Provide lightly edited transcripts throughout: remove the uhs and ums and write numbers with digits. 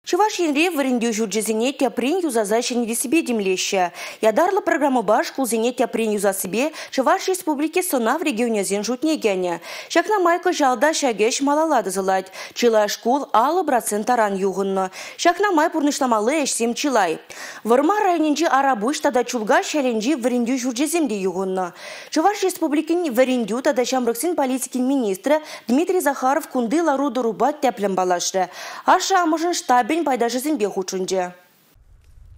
Чуваш енре варенде журджезине тяприн юзаза шенеде себе демлеща. Ядарла программа баш кулзине тяприн юза себе Чуваш республике сона в регионе зен жутнегене. Шакна майка жалда шагеш малалады зылать. Чила школ алы процент аран югынны. Шакна май пурнышламалы эшсем чилай. Варма районенже арабуш тада чулга шаленже варенде журджеземде югынны. Чуваш республикин варендю тада шамрыксин политикин министры Дмитрий Захаров кунды ларуды рубат тяплен балашты. Аша амыжын штабин пайдашызын бехучунже.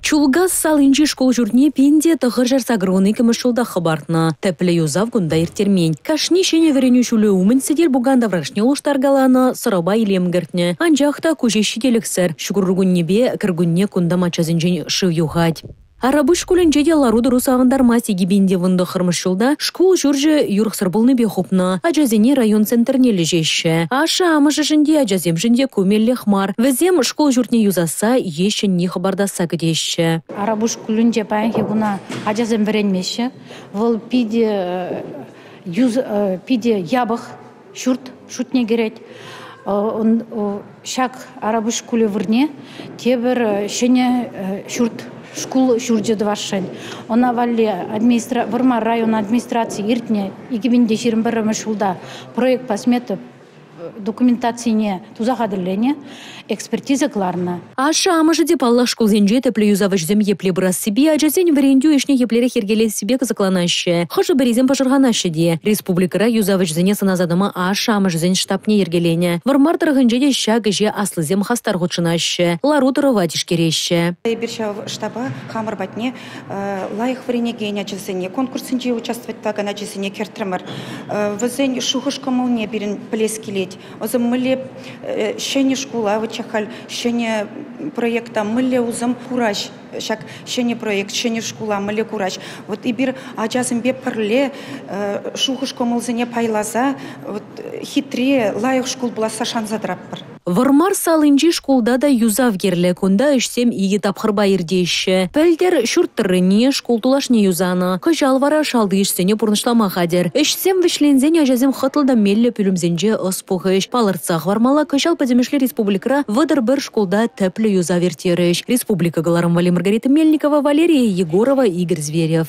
Чулгас салынчи школ журне пенде тахыр жарсагроны кымышылда хабартна. Тәплі юзав гунда иртермень. Кашни шене вереню шулы умын сидел буганда врашне улыштаргалана сыраба илем гертне. Анжақта кужеші деліксір. Шугургуннебе кіргунне кунда мачазынжен шыв юхать. Арабы школен жеде ларуды русавандар маси гибенде вынды хырмышылда школ жүржі юрықсыр болны бехопна. Ажазене район центрнелі жеші. Аша амышы жінде ажазем жінде көмелі хмар. Візем школ жүртне юзаса еші не хабардаса кедеші. Арабы школен же паянхи гуна ажазем веренмеші. Выл пиде ябық шутне керет. Шак арабы школе вырне тебір шене шурт школ жүрджеді вашын. Она вали Варма район администрации иртне 2021 жылда проект по смету документацияне тузағадырлене экспертиза кларна. Аша амыжы деп аллах школ зенже тәплі юзавышзем епле бұрас себе, ажазен варендю ешне еплері хергелес себе кызыкланашы. Хыжы бірезен пашырғанашы де. Республикара юзавышзене саназадыма аша амыжзен штабне ергелене. Вармар тұрғынже де шагыже аслызем хастар ғучынашы. Лару тұрыва тишкереші. Бершав штаба хамыр батне лайық варенегене ажазене конкурсынже участвовать таган ажазене кертірмір. Візен шухышкамылне бірін плескелет. Озым мыле шене школа вычахал, шене проекта мыле узым кураж, шак шене проект, шене школа мыле кураж. Вот и бир ажазым бе пырле шухышко мылзыне пайлаза, вот хитре лайық школ була сашан задраппыр. Вармар салынчи школда да юзав герле кунда ішсем иги тапхырба ирдеші. Пәлдер шурттырыне школ тулашне юзана. Кыжал вара шалды ішсене пұрнышлама қадер. Ішсем вишлензен ажазем хытылда мелле пүлімзенже ыспуғыш. Палырцақ вармала кыжал падемешлі республикара выдыр бір школда тәплі юзав ертеріш. Республика Галарым Вали Маргарита Мельникова, Валерия Егорова, Игорь Зверев.